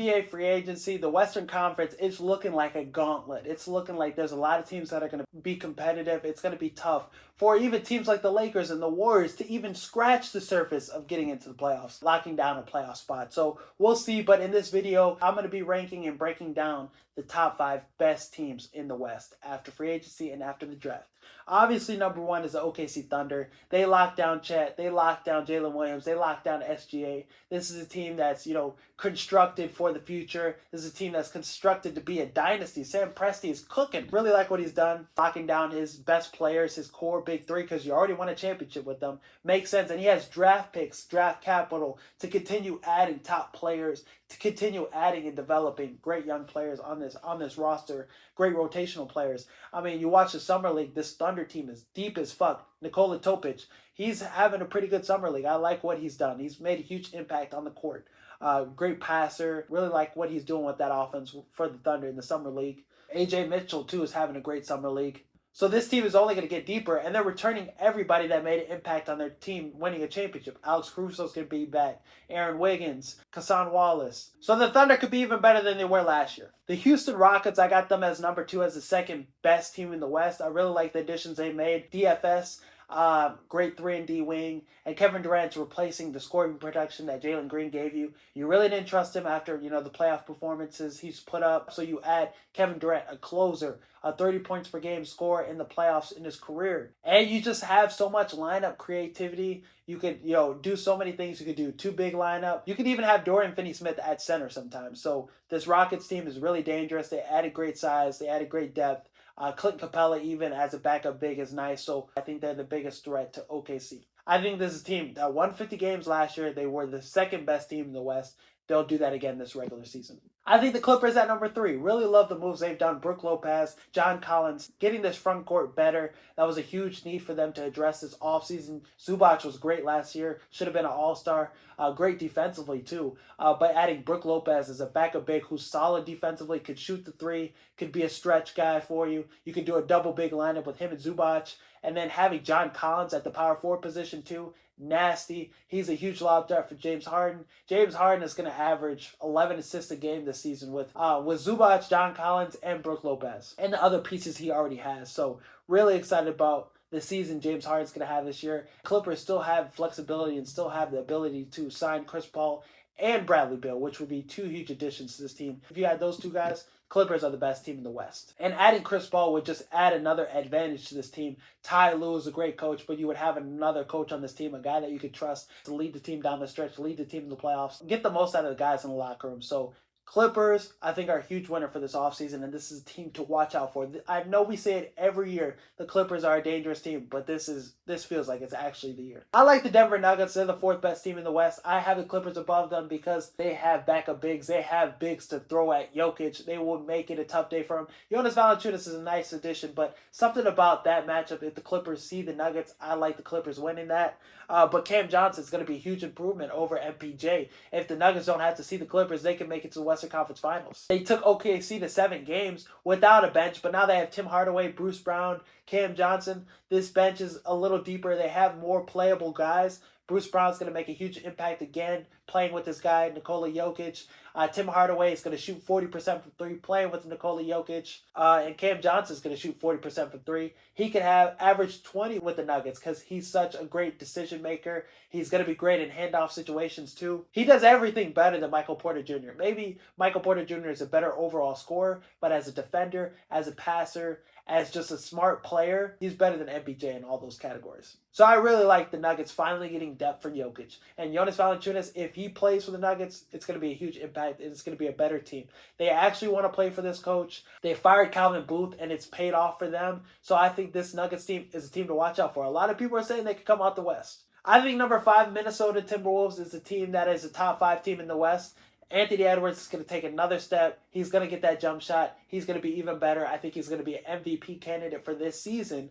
NBA free agency, the Western Conference, it's looking like a gauntlet. It's looking like there's a lot of teams that are going to be competitive. It's going to be tough for even teams like the Lakers and the Warriors to even scratch the surface of getting into the playoffs, locking down a playoff spot. So we'll see. But in this video, I'm going to be ranking and breaking down the top 5 best teams in the West after free agency and after the draft. Obviously, number 1 is the OKC Thunder. They locked down Chet. They locked down Jalen Williams. They locked down SGA. This is a team that's, constructed for the future. This is a team that's constructed to be a dynasty. Sam Presti is cooking. Really like what he's done. Locking down his best players, his core big 3, because you already won a championship with them. Makes sense. And he has draft picks, draft capital to continue adding top players, to continue adding and developing great young players on this roster, great rotational players. I mean, you watch the Summer League, this Thunder team is deep as fuck. Nikola Topic, he's having a pretty good Summer League. I like what he's done. He's made a huge impact on the court. Great passer. Really like what he's doing with that offense for the Thunder in the Summer League. AJ Mitchell, too, is having a great Summer League. So this team is only going to get deeper, and they're returning everybody that made an impact on their team winning a championship. Alex Caruso's going to be back. Aaron Wiggins, Kassan Wallace. So the Thunder could be even better than they were last year. The Houston Rockets, I got them as number 2 as the second best team in the West. I really like the additions they made. DFS, great 3-and-D wing, and Kevin Durant's replacing the scoring production that Jalen Green gave you. You really didn't trust him after, the playoff performances he's put up. So you add Kevin Durant, a closer, a 30 points per game scorer in the playoffs in his career. And you just have so much lineup creativity. You could, do so many things. You could do 2 big lineup. You could even have Dorian Finney-Smith at center sometimes. So this Rockets team is really dangerous. They added great size. They added great depth. Clint Capella even as a backup big is nice. So I think they're the biggest threat to OKC. I think this is a team that won 50 games last year. They were the second best team in the West. They'll do that again this regular season. I think the Clippers at number 3. Really love the moves they've done. Brook Lopez, John Collins, getting this front court better. That was a huge need for them to address this offseason. Zubac was great last year. Should have been an all-star. Great defensively, too. But adding Brook Lopez as a backup big who's solid defensively, could shoot the 3, could be a stretch guy for you. You could do a double big lineup with him and Zubac. And then having John Collins at the power forward position, too. Nasty. He's a huge lob threat for James Harden. James Harden is going to average 11 assists a game this season with Zubac, John Collins, and Brook Lopez, and the other pieces he already has. So really excited about the season James Harden's going to have this year. Clippers still have flexibility and still have the ability to sign Chris Paul and Bradley Beal, which would be 2 huge additions to this team. If you had those 2 guys, Clippers are the best team in the West. And adding Chris Paul would just add another advantage to this team. Ty Lue is a great coach, but you would have another coach on this team, a guy that you could trust to lead the team down the stretch, lead the team in the playoffs, get the most out of the guys in the locker room. So Clippers, I think, are a huge winner for this offseason, and this is a team to watch out for. I know we say it every year, the Clippers are a dangerous team, but this feels like it's actually the year. I like the Denver Nuggets. They're the 4th best team in the West. I have the Clippers above them because they have backup bigs. They have bigs to throw at Jokic. They will make it a tough day for him. Jonas Valanciunas is a nice addition, but something about that matchup, if the Clippers see the Nuggets, I like the Clippers winning that. But Cam Johnson is going to be a huge improvement over MPJ. If the Nuggets don't have to see the Clippers, they can make it to the Western Conference Finals. They took OKC to 7 games without a bench, but now they have Tim Hardaway, Bruce Brown, Cam Johnson. This bench is a little deeper. They have more playable guys. Bruce Brown's going to make a huge impact again, playing with this guy, Nikola Jokic. Tim Hardaway is going to shoot 40% from 3, playing with Nikola Jokic. And Cam Johnson is going to shoot 40% from 3. He could have average 20 with the Nuggets because he's such a great decision maker. He's going to be great in handoff situations too. He does everything better than Michael Porter Jr. Maybe Michael Porter Jr. is a better overall scorer, but as a defender, as a passer, as just a smart player, he's better than MPJ in all those categories. So I really like the Nuggets finally getting depth for Jokic. And Jonas Valanciunas, if he plays for the Nuggets, it's going to be a huge impact. It's going to be a better team. They actually want to play for this coach. They fired Calvin Booth, and it's paid off for them. So I think this Nuggets team is a team to watch out for. A lot of people are saying they could come out the West. I think number 5, Minnesota Timberwolves, is a team that is a top 5 team in the West. Anthony Edwards is going to take another step. He's going to get that jump shot. He's going to be even better. I think he's going to be an MVP candidate for this season.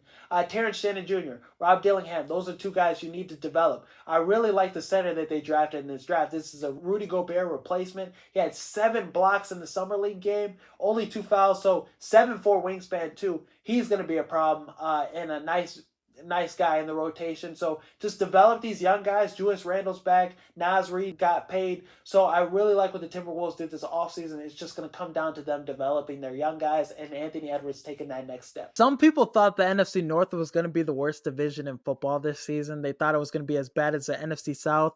Terrence Shannon Jr., Rob Dillingham, those are 2 guys you need to develop. I really like the center that they drafted in this draft. This is a Rudy Gobert replacement. He had 7 blocks in the Summer League game, only 2 fouls, so 7'4" wingspan too. He's going to be a problem and a nice nice guy in the rotation. So just develop these young guys. Julius Randle's back. Naz Reid got paid. So I really like what the Timberwolves did this offseason. It's just going to come down to them developing their young guys and Anthony Edwards taking that next step. Some people thought the NFC North was going to be the worst division in football this season. They thought it was going to be as bad as the NFC South.